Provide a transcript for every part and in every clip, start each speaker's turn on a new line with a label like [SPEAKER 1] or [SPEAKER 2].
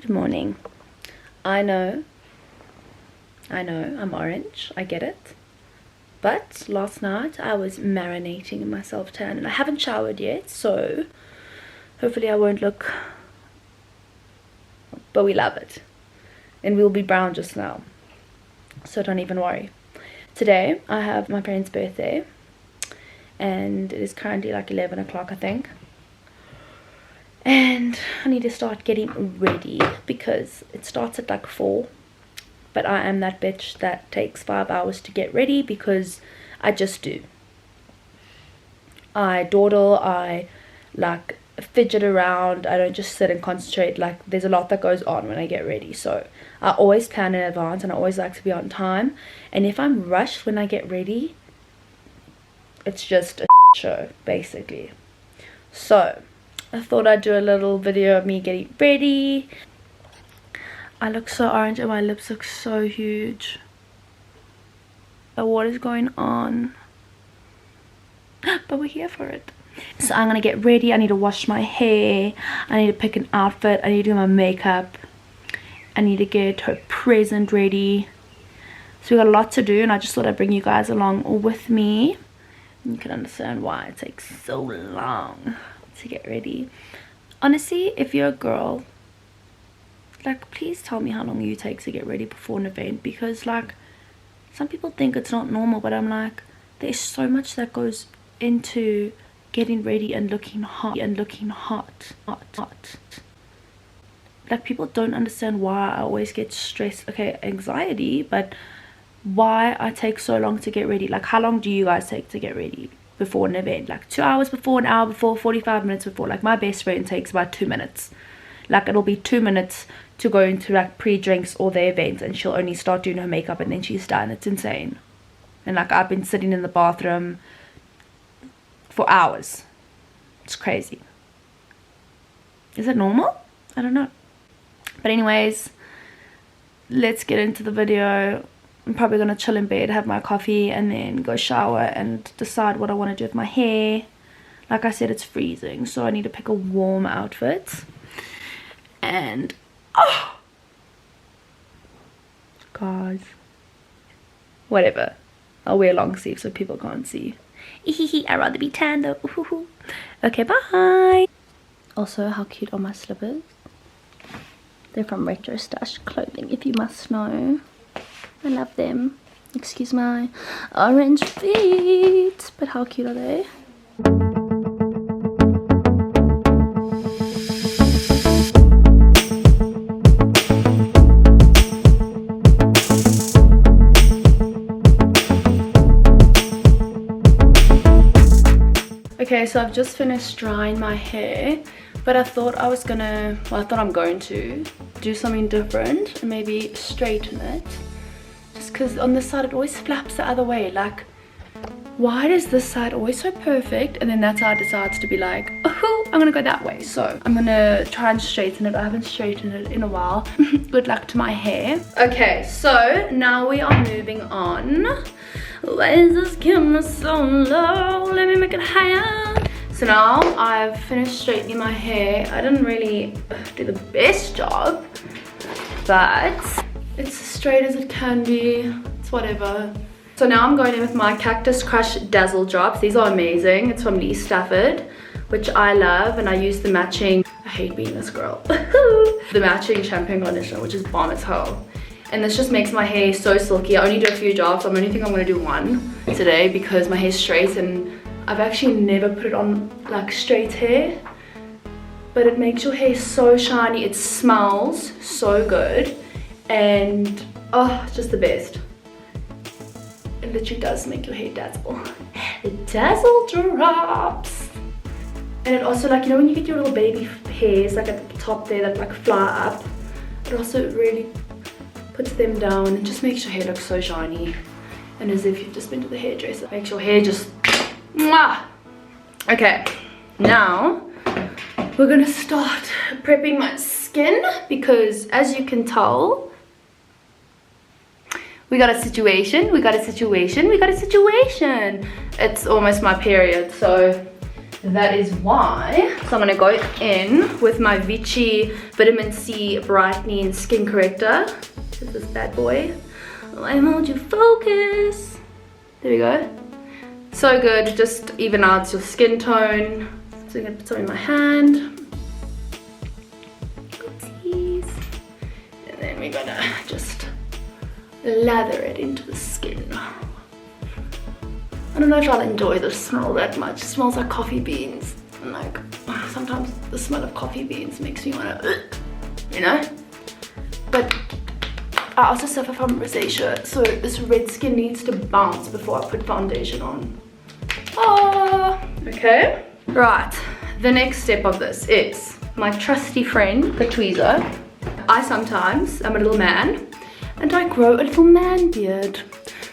[SPEAKER 1] Good morning. I know, I'm orange, I get it. But last night I was marinating in my self-tan and I haven't showered yet, so hopefully I won't look, but we love it. And we'll be brown just now, so don't even worry. Today I have my friend's birthday and it is currently like 11 o'clock I think. And I need to start getting ready because it starts at like 4. But I am that bitch that takes 5 hours to get ready because I just do. I dawdle, I like fidget around, I don't just sit and concentrate. Like there's a lot that goes on when I get ready. So I always plan in advance and I always like to be on time. And if I'm rushed when I get ready, it's just a show basically. So I thought I'd do a little video of me getting ready. I look so orange and my lips look so huge. What is going on? But we're here for it. So I'm gonna get ready. I need to wash my hair. I need to pick an outfit. I need to do my makeup. I need to get her present ready. So we got a lot to do and I just thought I'd bring you guys along with me. You can understand why it takes so long to get ready. Honestly, if you're a girl, like please tell me how long you take to get ready before an event, because like some people think it's not normal, but I'm like, there's so much that goes into getting ready and looking hot like people don't understand why I always get stressed, okay, anxiety, but why I take so long to get ready. Like how long do you guys take to get ready before an event? Like 2 hours before, an hour before, 45 minutes before? Like my best friend takes about 2 minutes. Like it'll be 2 minutes to go into like pre-drinks or the event and she'll only start doing her makeup and then she's done. It's insane. And like I've been sitting in the bathroom for hours. It's crazy. Is it normal? I don't know. But anyways, let's get into the video. I'm probably gonna chill in bed, have my coffee, and then go shower and decide what I want to do with my hair. Like I said, it's freezing, so I need to pick a warm outfit. And oh, guys, whatever. I'll wear long sleeves so people can't see. I'd rather be tan though. Okay, bye. Also, how cute are my slippers? They're from Retro Stash Clothing, if you must know. I love them. Excuse my orange feet, but how cute are they? Okay, so I've just finished drying my hair, but I thought I was gonna, well, I thought I'm going to do something different and maybe straighten it. Just because on this side it always flaps the other way. Like, why is this side always so perfect and then that side decides to be like, oh, I'm gonna go that way? So I'm gonna try and straighten it. I haven't straightened it in a while. Good luck to my hair. Okay, so now we are moving on. Why is this camera so low? Let me make it higher. So now I've finished straightening my hair. I didn't really do the best job, but it's as straight as it can be. It's whatever. So now I'm going in with my Cactus Crush Dazzle Drops. These are amazing. It's from Lee Stafford, which I love, and I use the matching, I hate being this girl, the matching shampoo and conditioner, which is bomb as hell. And this just makes my hair so silky. I only do a few drops. I only think I'm gonna do one today because my hair's straight and I've actually never put it on like straight hair. But it makes your hair so shiny. It smells so good. And oh, it's just the best. It literally does make your hair dazzle. The Dazzle Drops. And it also, like, you know when you get your little baby hairs like at the top there that like fly up, it also really puts them down and just makes your hair look so shiny and as if you've just been to the hairdresser. Makes your hair just mwah. Okay, now we're gonna start prepping my skin because as you can tell, we got a situation. It's almost my period, so that is why. So I'm going to go in with my Vichy Vitamin C Brightening Skin Corrector. This is this bad boy. I hold you focus. There we go. So good, just even out your skin tone. So I'm going to put some in my hand. Oopsies. And then we're going to just lather it into the skin. I don't know if I'll enjoy the smell that much. It smells like coffee beans. And like, sometimes the smell of coffee beans makes me want to, you know? But I also suffer from rosacea, so this red skin needs to bounce before I put foundation on. Oh, okay. Right, the next step of this is my trusty friend, the tweezer. I'm a little man, and I grow a little man beard.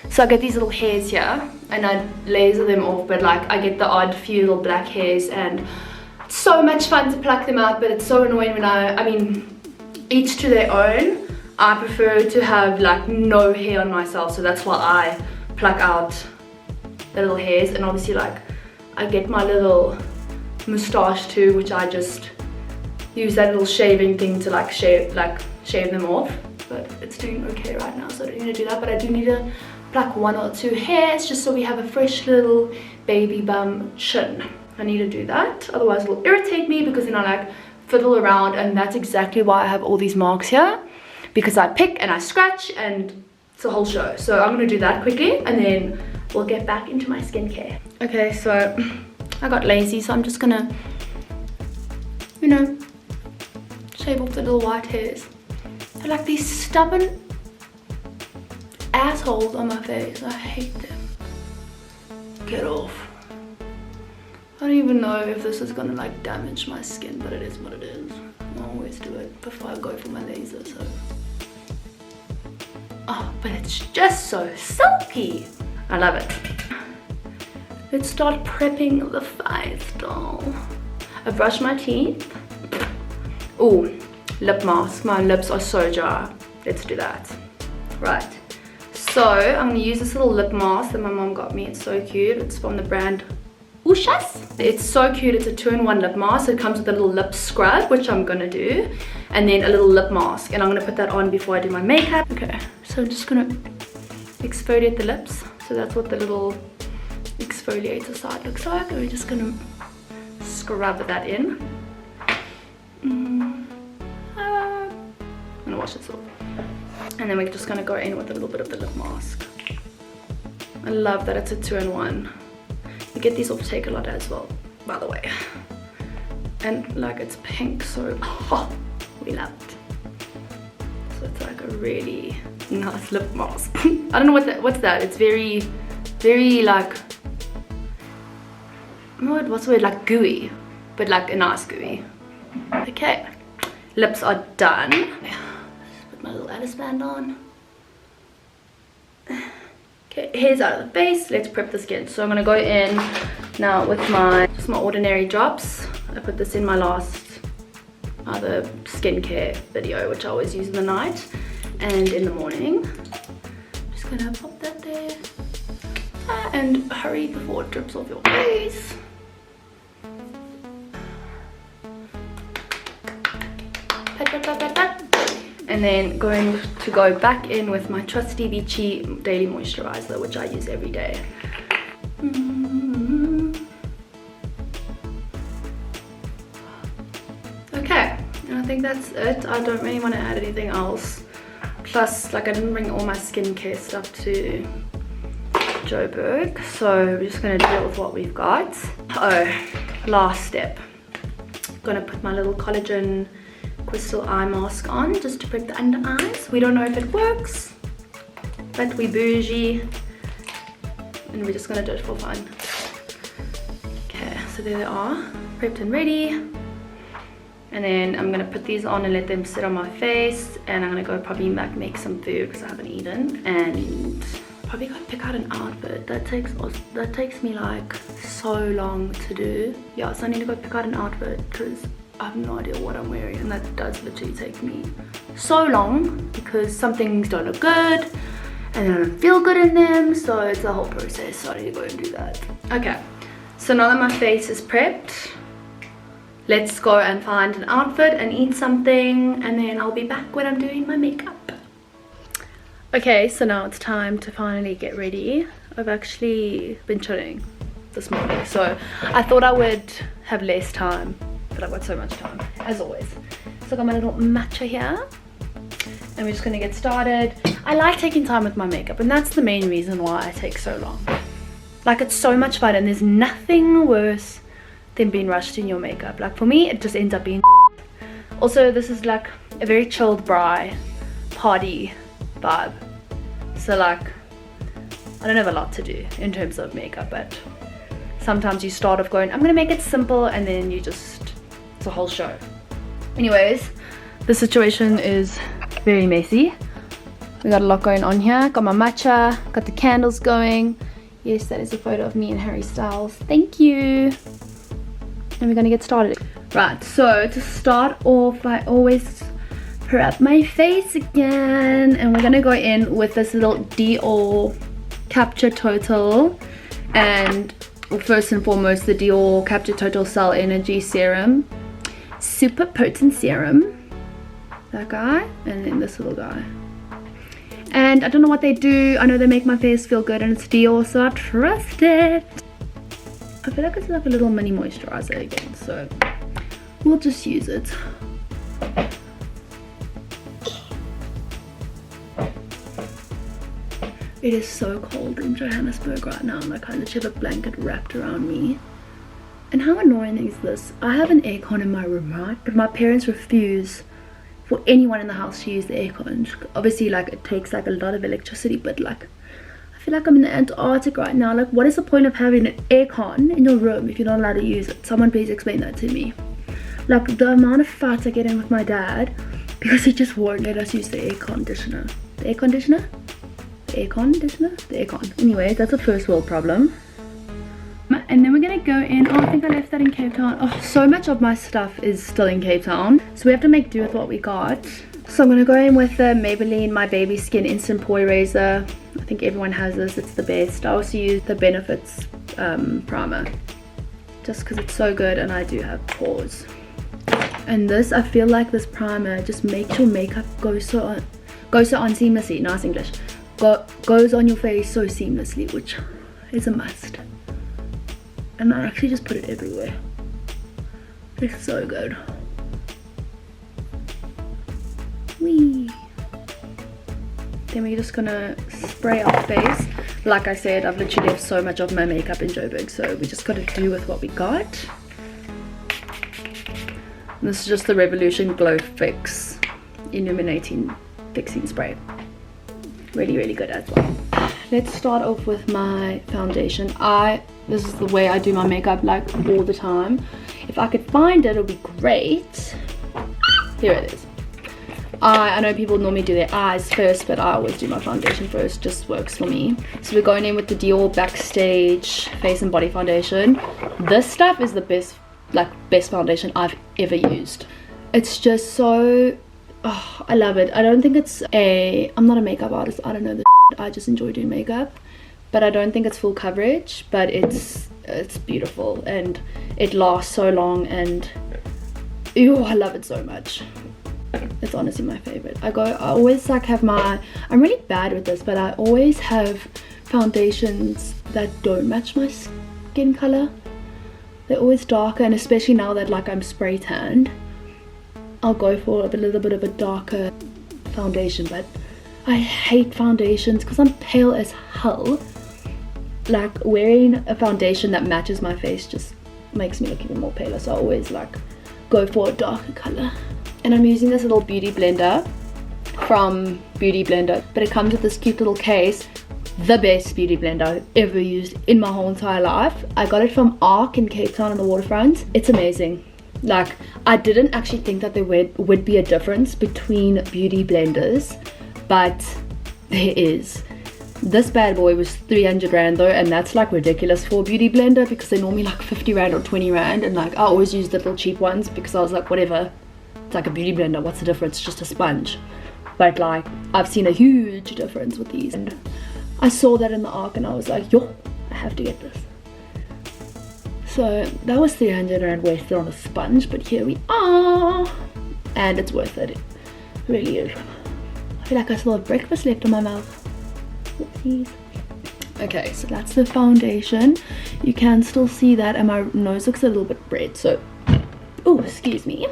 [SPEAKER 1] So I get these little hairs here, and I laser them off, but like I get the odd few little black hairs, and it's so much fun to pluck them out, but it's so annoying when I mean, each to their own. I prefer to have like no hair on myself, so that's why I pluck out the little hairs. And obviously like I get my little moustache too, which I just use that little shaving thing to like shave them off, but it's doing okay right now, so I don't need to do that. But I do need to pluck 1 or 2 hairs just so we have a fresh little baby bum chin. I need to do that, otherwise it will irritate me, because then I like fiddle around, and that's exactly why I have all these marks here, because I pick and I scratch and it's a whole show. So I'm gonna do that quickly and then we'll get back into my skincare. Okay, so I got lazy, so I'm just gonna, you know, shave off the little white hairs. They're like these stubborn assholes on my face. I hate them. Get off. I don't even know if this is gonna like damage my skin, but it is what it is. I always do it before I go for my laser, so. Oh, but it's just so silky. I love it. Let's start prepping the face, doll. I brushed my teeth. Oh, lip mask. My lips are so dry. Let's do that. Right. So I'm gonna use this little lip mask that my mom got me. It's so cute. It's from the brand Ushas. It's so cute. It's a 2-in-1 lip mask. It comes with a little lip scrub, which I'm gonna do, and then a little lip mask, and I'm gonna put that on before I do my makeup. Okay, so I'm just gonna exfoliate the lips. So that's what the little exfoliator side looks like, and we're just gonna scrub that in. I'm gonna wash this off, and then we're just gonna go in with a little bit of the lip mask. I love that it's a 2-in-1. You get these off Takealot as well, by the way, and like it's pink, so oh, we love it. So it's like a really nice lip mask. I don't know what's that. It's very like, what's the word, like gooey, but like a nice gooey. Okay, lips are done. Just put my little Alice band on. Okay, hair's out of the face. Let's prep the skin. So I'm gonna go in now with just my ordinary drops. I put this in my last other skincare video, which I always use in the night and in the morning. Just gonna pop that there. And hurry before it drips off your face. Pat, pat, pat, pat, pat. And then going to go back in with my trusty Vichy Daily Moisturizer, which I use every day. Okay, and I think that's it. I don't really want to add anything else. Plus, like, I didn't bring all my skincare stuff to Joburg, so we're just going to deal with what we've got. Oh, last step. I'm going to put my little collagen crystal eye mask on just to prep the under eyes. We don't know if it works, but we bougie and we're just gonna do it for fun. Okay, so there they are, prepped and ready. And then I'm gonna put these on and let them sit on my face, and I'm gonna go probably back make some food because I haven't eaten, and probably go pick out an outfit. That takes me like so long to do. Yeah, so I need to go pick out an outfit because I have no idea what I'm wearing, and that does literally take me so long because some things don't look good and I don't feel good in them, so it's a whole process, so I need to go and do that. Okay, so now that my face is prepped, let's go and find an outfit and eat something, and then I'll be back when I'm doing my makeup. Okay, so now it's time to finally get ready. I've actually been chilling this morning, so I thought I would have less time, but I've got so much time, as always. So I got my little matcha here, and we're just gonna get started. I like taking time with my makeup, and that's the main reason why I take so long. Like, it's so much fun, and there's nothing worse than being rushed in your makeup. Like, for me, it just ends up being also, this is like a very chilled bri party vibe, so like I don't have a lot to do in terms of makeup, but sometimes you start off going, I'm gonna make it simple, and then you just, it's a whole show. Anyways, the situation is very messy. We got a lot going on here. Got my matcha, got the candles going. Yes, that is a photo of me and Harry Styles. Thank you. And we're gonna get started. Right, so to start off, I always prep my face again, and we're gonna go in with this little Dior Capture Total, and first and foremost the Dior Capture Total Cell Energy Serum, super potent serum, that guy, and then this little guy. And I don't know what they do, I know they make my face feel good, and it's Dior, so I trust it. I feel like it's like a little mini moisturizer again, so we'll just use it. It is so cold in Johannesburg right now. Like, I literally have a blanket wrapped around me. And how annoying is this? I have an aircon in my room, right? But my parents refuse for anyone in the house to use the aircon. Obviously, like, it takes like a lot of electricity, but like, I feel like I'm in the Antarctic right now. Like, what is the point of having an aircon in your room if you're not allowed to use it? Someone please explain that to me. Like, the amount of fights I get in with my dad because he just won't let us use the air conditioner. The air conditioner? The air conditioner? The aircon. Anyway, that's a first world problem. And then we're gonna go in. Oh, I think I left that in Cape Town. Oh, so much of my stuff is still in Cape Town, so we have to make do with what we got. So I'm gonna go in with the Maybelline My Baby Skin Instant Pore Eraser. I think everyone has this, it's the best. I also use the Benefits primer, just because it's so good and I do have pores. And this, I feel like this primer just makes your makeup go so on seamlessly. Nice English. Goes on your face so seamlessly, which is a must. And I actually just put it everywhere. It's so good. Whee! Then we're just gonna spray our face. Like I said, I've literally left so much of my makeup in Joburg, so we just gotta do with what we got. And this is just the Revolution Glow Fix Illuminating Fixing Spray. Really, really good as well. Let's start off with my foundation. This is the way I do my makeup, like, all the time. If I could find it, it would be great. Here it is. I know people normally do their eyes first, but I always do my foundation first. Just works for me. So we're going in with the Dior Backstage Face and Body Foundation. This stuff is the best foundation I've ever used. It's just so, oh, I love it. I don't think it's I'm not a makeup artist, I don't know the I just enjoy doing makeup, but I don't think it's full coverage, but it's beautiful and it lasts so long, and ew, I love it so much. It's honestly my favorite. I always like have I'm really bad with this, but I always have foundations that don't match my skin color. They're always darker, and especially now that like I'm spray tanned, I'll go for a little bit of a darker foundation. But I hate foundations because I'm pale as hell. Like, wearing a foundation that matches my face just makes me look even more paler, so I always like go for a darker color. And I'm using this little beauty blender from Beauty Blender, but it comes with this cute little case. The best beauty blender I've ever used in my whole entire life. I got it from ARC in Cape Town on the waterfront. It's amazing. Like, I didn't actually think that there would be a difference between beauty blenders, but there is. This bad boy was 300 Rand though, and that's like ridiculous for a beauty blender because they're normally like 50 Rand or 20 Rand, and like I always use the little cheap ones because I was like, whatever, it's like a beauty blender, what's the difference, it's just a sponge. But like, I've seen a huge difference with these, and I saw that in the ARC and I was like, yo, I have to get this. So that was 300 rand wasted on a sponge, but here we are. And it's worth it. It really is. I feel like I still have breakfast left in my mouth. Oopsies. Okay, so that's the foundation. You can still see that, and my nose looks a little bit red, so... Oh, excuse me.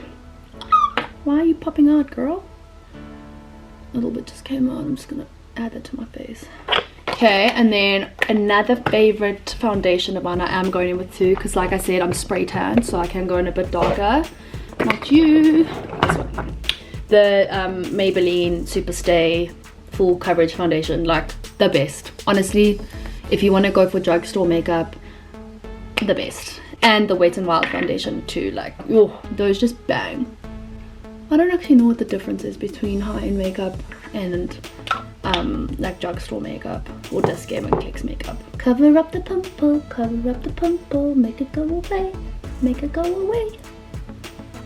[SPEAKER 1] Why are you popping out, girl? A little bit just came out. I'm just gonna add that to my face. Okay, and then another favorite foundation of mine, I am going in with two, because like I said, I'm spray tan, so I can go in a bit darker. Not you. This one. The Maybelline Superstay Full Coverage Foundation, like the best. Honestly, if you want to go for drugstore makeup, the best. And the Wet n Wild foundation too, like, oh, those just bang. I don't actually know what the difference is between high-end makeup and like drugstore makeup or Disc Game and Kicks makeup. Cover up the pimple, cover up the pimple, make it go away, make it go away.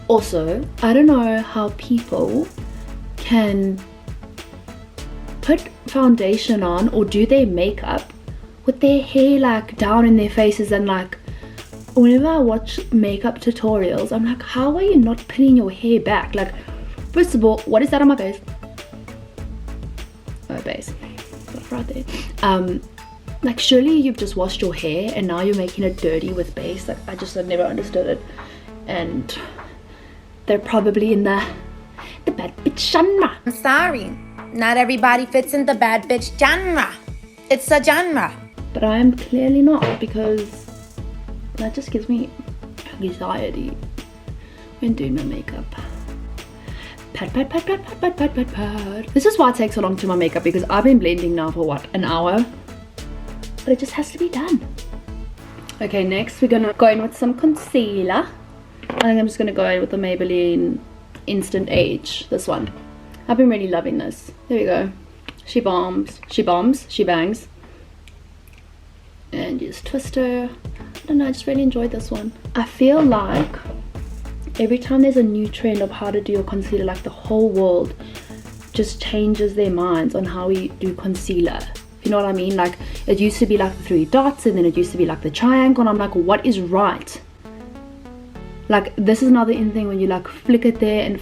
[SPEAKER 1] Also, I don't know how people can put foundation on or do their makeup with their hair like down in their faces, and like whenever I watch makeup tutorials, I'm like, how are you not pinning your hair back? Like, first of all, what is that on my face? Oh, base. Right there. Like, surely you've just washed your hair and now you're making it dirty with base. Like, I've never understood it. And they're probably in the bad bitch genre.
[SPEAKER 2] I'm sorry, not everybody fits in the bad bitch genre. It's a genre.
[SPEAKER 1] But I am clearly not, because that just gives me anxiety when doing my makeup. Pat, pat, pat, pat, pat, pat, pat, pat, pat. This is why it takes so long to do my makeup, because I've been blending now for what, an hour? But it just has to be done. Okay, next we're gonna go in with some concealer. I think I'm just gonna go in with the Maybelline Instant Age, this one. I've been really loving this. There we go. She bombs, she bangs. And you just twist her. I don't know, I just really enjoyed this one. I feel like every time there's a new trend of how to do your concealer, like the whole world just changes their minds on how we do concealer. You know what I mean? Like, it used to be like the 3 dots, and then it used to be like the triangle, and I'm like, what is right? Like, this is another in thing when you like flick it there and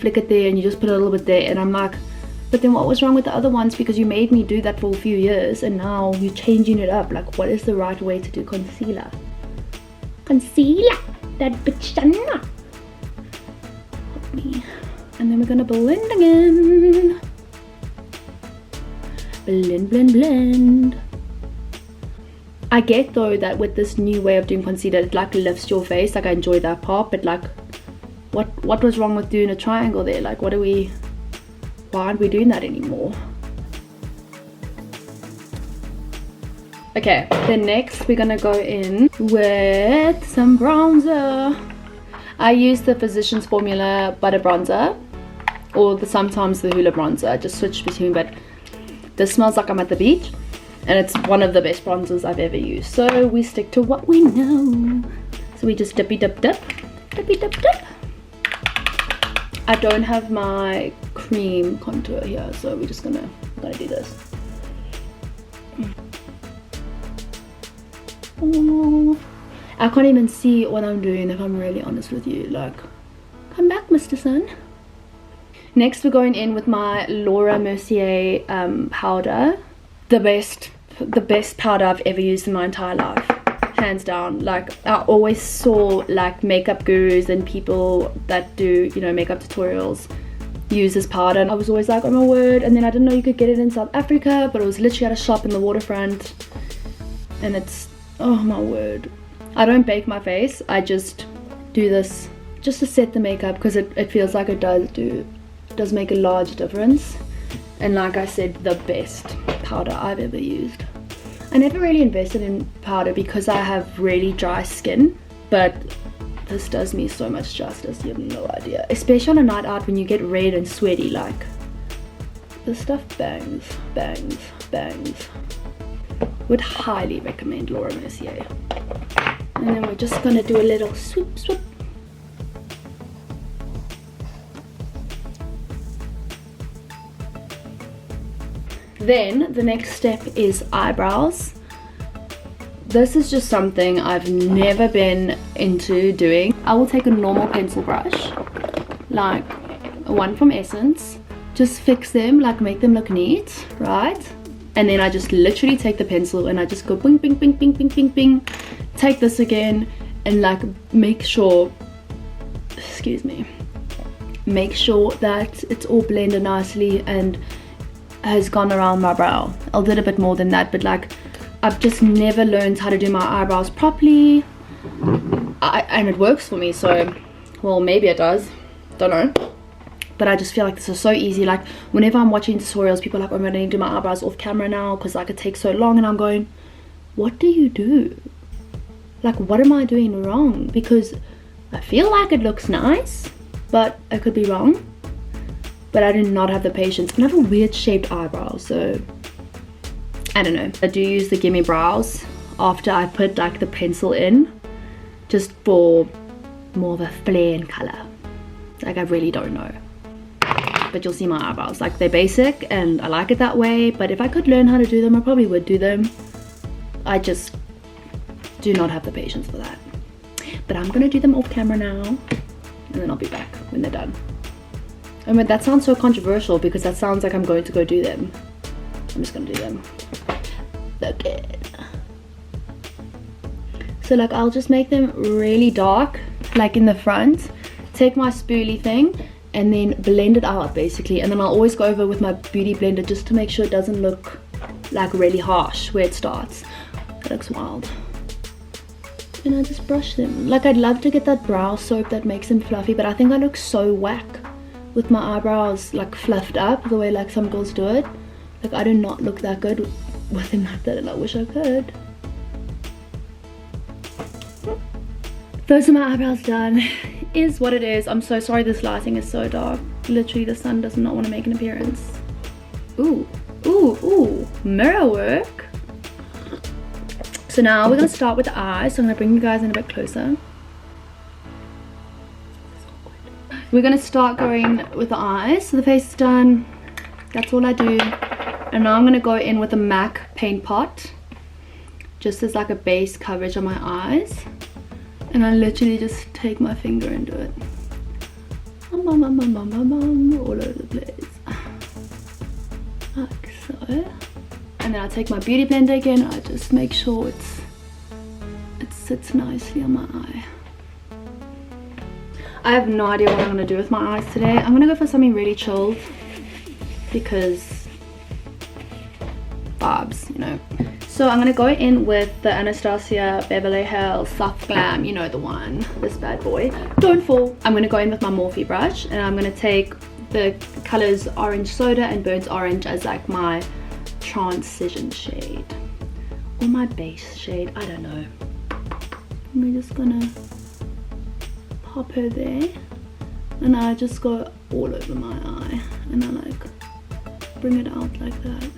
[SPEAKER 1] you just put a little bit there, and I'm like, but then what was wrong with the other ones? Because you made me do that for a few years, and now you're changing it up. Like, what is the right way to do concealer? Concealer, that bitch. Help me. And then we're gonna blend again. Blend, blend, blend. I get though that with this new way of doing concealer, it like lifts your face. Like, I enjoy that part, but like, what was wrong with doing a triangle there? Like, why aren't we doing that anymore? Okay, then next we're gonna go in with some bronzer. I use the Physicians Formula Butter Bronzer, or sometimes the Hoola Bronzer. I just switch between, but this smells like I'm at the beach, and it's one of the best bronzers I've ever used. So we stick to what we know. So we just dippy dip dip, dippy dip dip. I don't have my cream contour here, so we're just gonna do this. Oh, I can't even see what I'm doing, if I'm really honest with you. Like, come back, Mr. Sun. Next, we're going in with my Laura Mercier powder. The best powder I've ever used in my entire life, hands down. Like, I always saw like makeup gurus and people that do, you know, makeup tutorials use this powder, and I was always like, oh my word. And then I didn't know you could get it in South Africa, but it was literally at a shop in the waterfront, and it's, oh my word. I don't bake my face, I just do this just to set the makeup, because it feels like it does make a large difference. And like I said, the best powder I've ever used. I never really invested in powder because I have really dry skin, but this does me so much justice, you have no idea. Especially on a night out when you get red and sweaty, like, this stuff bangs, bangs, bangs. Would highly recommend Laura Mercier. And then we're just gonna do a little swoop swoop. Then the next step is eyebrows. this is just something I've never been into doing. I will take a normal pencil brush, like one from Essence, just fix them, like make them look neat, right? And then I just literally take the pencil and I just go bing, bing, bing, bing, bing, bing, bing. Take this again and like make sure, excuse me, make sure that it's all blended nicely and has gone around my brow. I'll do a bit more than that, but like I've just never learned how to do my eyebrows properly. And it works for me, so, well, maybe it does, don't know. But I just feel like this is so easy. Like whenever I'm watching tutorials, people are like, oh, I'm gonna need to do my eyebrows off camera now because like it takes so long, and I'm going, what do you do? Like, what am I doing wrong? Because I feel like it looks nice, but I could be wrong. But I do not have the patience, and I have a weird shaped eyebrow, so I don't know. I do use the Gimme Brows after I put like the pencil in, just for more of a flare and color. Like I really don't know. But you'll see my eyebrows, like they're basic and I like it that way, but if I could learn how to do them, I probably would do them. I just do not have the patience for that. But I'm gonna do them off camera now, and then I'll be back when they're done. I mean, that sounds so controversial because that sounds like I'm going to go do them. I'm just gonna do them. Look it. So like I'll just make them really dark, like in the front, take my spoolie thing and then blend it out basically, and then I'll always go over with my beauty blender just to make sure it doesn't look like really harsh where it starts. That looks wild. And I just brush them. Like I'd love to get that brow soap that makes them fluffy, but I think I look so whack with my eyebrows like fluffed up the way like some girls do it. Like I do not look that good with them like that, and I wish I could. Those are my eyebrows done. Is what it is. I'm so sorry this lighting is so dark. Literally the sun does not want to make an appearance. Ooh, ooh, ooh, mirror work. So now we're gonna start with the eyes. So I'm gonna bring you guys in a bit closer. We're gonna start going with the eyes. So the face is done. That's all I do. And now I'm gonna go in with a MAC paint pot, just as like a base coverage on my eyes. And I literally just take my finger and do it. All over the place. Like so. And then I take my beauty blender again. I just make sure it sits nicely on my eye. I have no idea what I'm going to do with my eyes today. I'm going to go for something really chilled, because vibes, you know. So I'm going to go in with the Anastasia Beverly Hills Soft Glam, you know the one, this bad boy. Don't fall. I'm going to go in with my Morphe brush, and I'm going to take the colors Orange Soda and Burnt Orange as like my transition shade, or my base shade, I don't know. And we're just going to pop her there, and I just go all over my eye, and I like bring it out like that.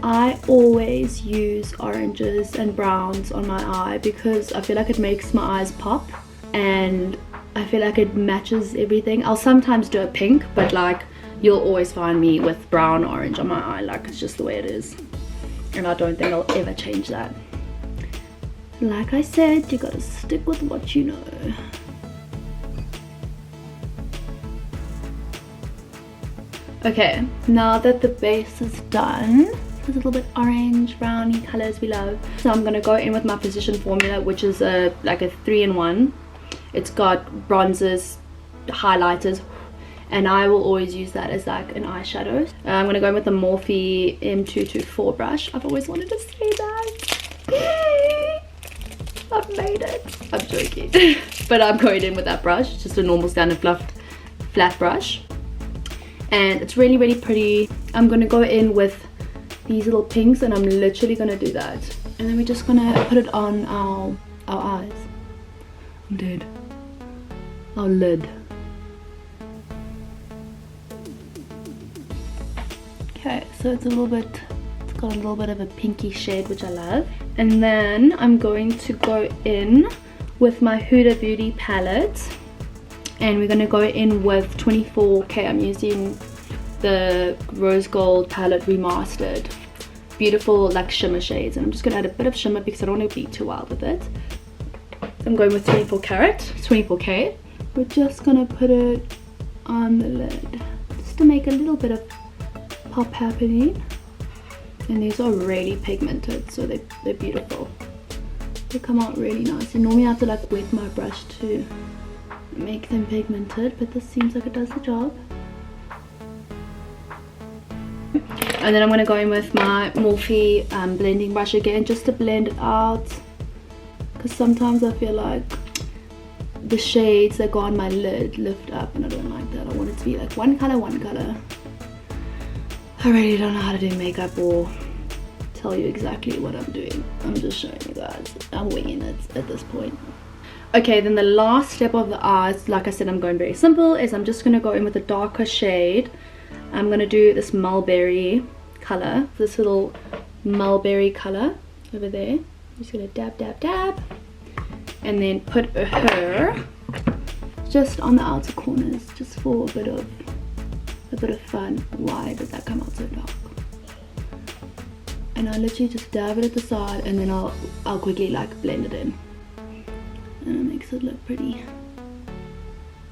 [SPEAKER 1] I always use oranges and browns on my eye because I feel like it makes my eyes pop, and I feel like it matches everything. I'll sometimes do a pink, but like you'll always find me with brown orange on my eye. Like it's just the way it is, and I don't think I'll ever change that. Like I said, you gotta stick with what you know. Okay, now that the base is done, a little bit orange, browny colors we love. So I'm gonna go in with my Physician formula, which is like a 3-in-1. It's got bronzers, highlighters, and I will always use that as like an eyeshadow. I'm gonna go in with the Morphe M224 brush. I've always wanted to say that. Yay! I've made it. I'm joking. But I'm going in with that brush, just a normal standard flat brush. And it's really, really pretty. I'm gonna go in with these little pinks, and I'm literally gonna do that, and then we're just gonna put it on our eyes. I'm dead. Our lid. Okay, so it's got a little bit of a pinky shade, which I love. And then I'm going to go in with my Huda Beauty palette, and we're gonna go in with 24K. I'm using the Rose Gold palette Remastered beautiful like shimmer shades, and I'm just gonna add a bit of shimmer because I don't want to be too wild with it. I'm going with 24 karat, 24K. We're just gonna put it on the lid just to make a little bit of pop happening. And these are really pigmented, so they're beautiful. They come out really nice. And normally I have to like wet my brush to make them pigmented, but this seems like it does the job. And then I'm going to go in with my Morphe blending brush again just to blend it out, because sometimes I feel like the shades that go on my lid lift up and I don't like that. I want it to be like one color, one color. I really don't know how to do makeup or tell you exactly what I'm doing. I'm just showing you guys. I'm winging it at this point. Okay, then the last step of the eyes, like I said, I'm going very simple, is I'm just going to go in with a darker shade. I'm going to do this mulberry color, this little mulberry color over there. I'm just going to dab, dab, dab. And then put her just on the outer corners, just for a bit of fun. Why does that come out so dark? And I literally just dab it at the side, and then I'll quickly like blend it in. And it makes it look pretty.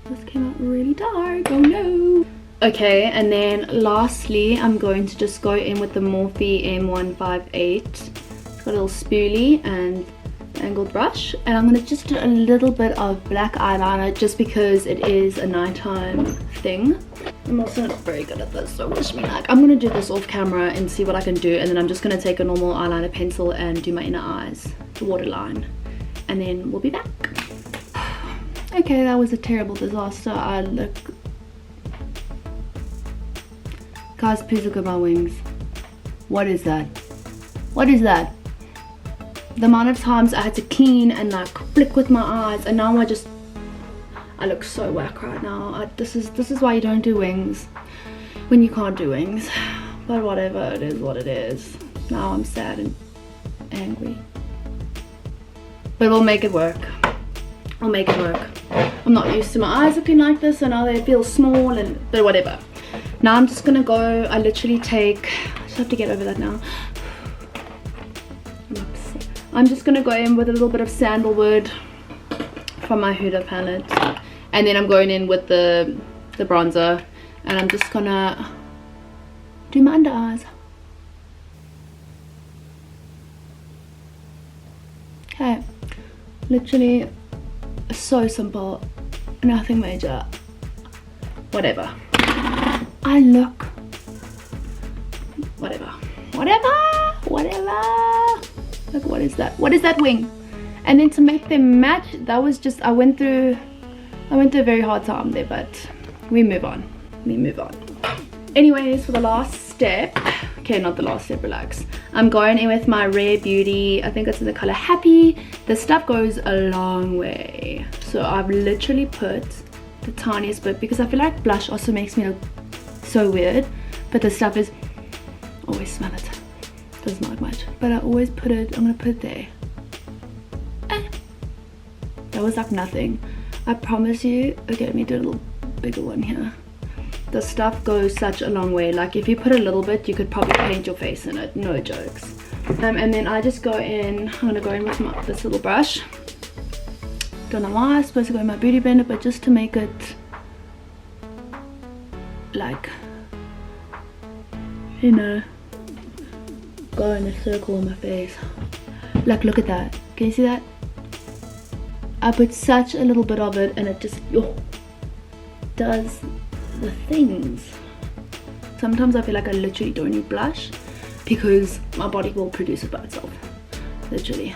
[SPEAKER 1] This came out really dark, oh no. Okay, and then lastly, I'm going to just go in with the Morphe M158. It's got a little spoolie and angled brush, and I'm going to just do a little bit of black eyeliner just because it is a nighttime thing. I'm also not very good at this, so wish me luck. I'm going to do this off camera and see what I can do, and then I'm just going to take a normal eyeliner pencil and do my inner eyes, the waterline, and then we'll be back. Okay, that was a terrible disaster. I look... Guys, please look at my wings. What is that? What is that? The amount of times I had to clean and like flick with my eyes, and now I look so whack right now. This is why you don't do wings when you can't do wings. But whatever, it is what it is. Now I'm sad and angry. But we'll make it work. I'll make it work. I'm not used to my eyes looking like this, and now they feel small, but whatever. Now I'm just gonna go, I literally take, I just have to get over that now. I'm just gonna go in with a little bit of sandalwood from my Huda palette, and then I'm going in with the bronzer, and I'm just gonna do my under eyes. Okay, literally so simple, nothing major, whatever. I look, whatever. Like, what is that? What is that wing? And then to make them match, that was just, I went through a very hard time there, but we move on. Anyways, for the last step, okay, not the last step, relax. I'm going in with my Rare Beauty, I think it's in the color Happy. This stuff goes a long way. So I've literally put the tiniest bit, because I feel like blush also makes me look so weird, but the stuff is, always smell it. Doesn't smell like much, but I always put it, I'm gonna put it there. That was like nothing. I promise you. Okay, let me do a little bigger one here. The stuff goes such a long way. Like if you put a little bit, you could probably paint your face in it, no jokes. And then I just go in, I'm gonna go in with this little brush. Don't know why I'm supposed to go in my Beauty Blender, but just to make it like, you know, go in a circle on my face. Like, look at that. Can you see that? I put such a little bit of it, and it just does the things. Sometimes I feel like I literally don't need blush because my body will produce it by itself, literally.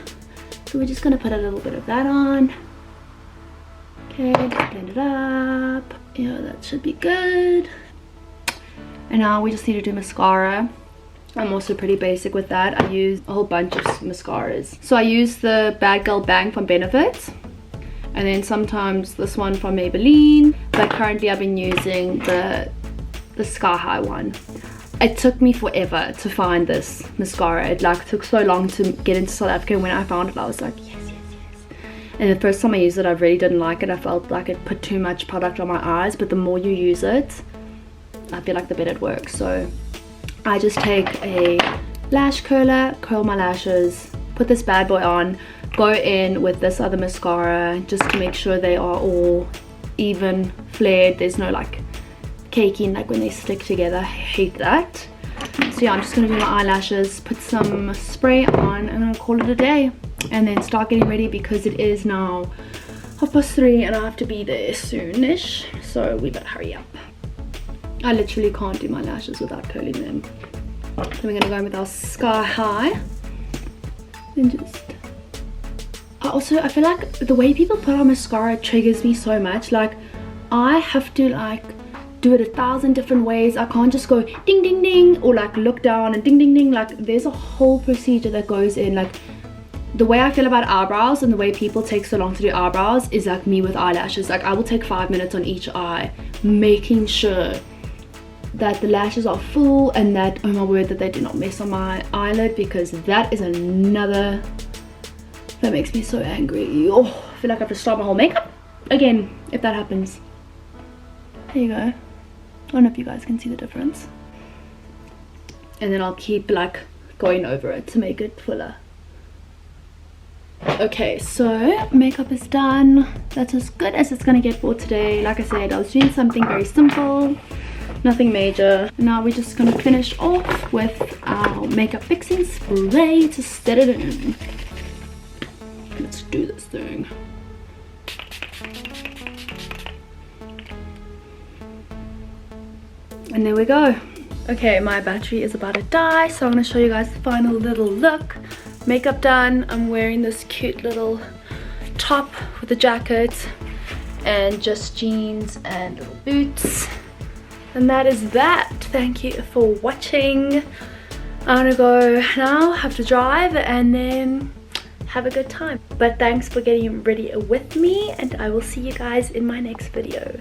[SPEAKER 1] So we're just gonna put a little bit of that on. Okay, just blend it up. Yeah, that should be good. And now we just need to do mascara. I'm also pretty basic with that. I use a whole bunch of mascaras. So I use the Bad Girl Bang from Benefit, and then sometimes this one from Maybelline, but currently I've been using the Sky High one. It took me forever to find this mascara. It like took so long to get into South Africa, and when I found it I was like, yes. And the first time I used it, I really didn't like it. I felt like it put too much product on my eyes, but the more you use it, I feel like the better it works. So I just take a lash curler, curl my lashes, put this bad boy on, go in with this other mascara just to make sure they are all even flared. There's no like caking like when they stick together. I hate that. So yeah, I'm just gonna do my eyelashes, put some spray on, and I'll call it a day, and then start getting ready because it is now 3:30 and I have to be there soonish, so we better hurry up. I literally can't do my lashes without curling them. So we're gonna go in with our Sky High and just I feel like the way people put on mascara triggers me so much. Like I have to like do it 1,000 different ways. I can't just go ding ding ding or like look down and ding ding ding. Like there's a whole procedure that goes in. Like the way I feel about eyebrows and the way people take so long to do eyebrows is like me with eyelashes. Like I will take 5 minutes on each eye, making sure that the lashes are full and that, oh my word, that they do not mess on my eyelid, because that is another that makes me so angry. Oh, I feel like I have to start my whole makeup again if that happens. There you go. I don't know if you guys can see the difference. And then I'll keep like going over it to make it fuller. Okay, so makeup is done. That's as good as it's gonna get for today. Like I said, I was doing something very simple, nothing major. Now we're just gonna finish off with our makeup fixing spray to set it in. Let's do this thing. And there we go. Okay, my battery is about to die, so I'm gonna show you guys the final little look. Makeup done. I'm wearing this cute little top with a jacket and just jeans and little boots. And that is that. Thank you for watching. I'm gonna go now, have to drive, and then have a good time. But thanks for getting ready with me, and I will see you guys in my next video.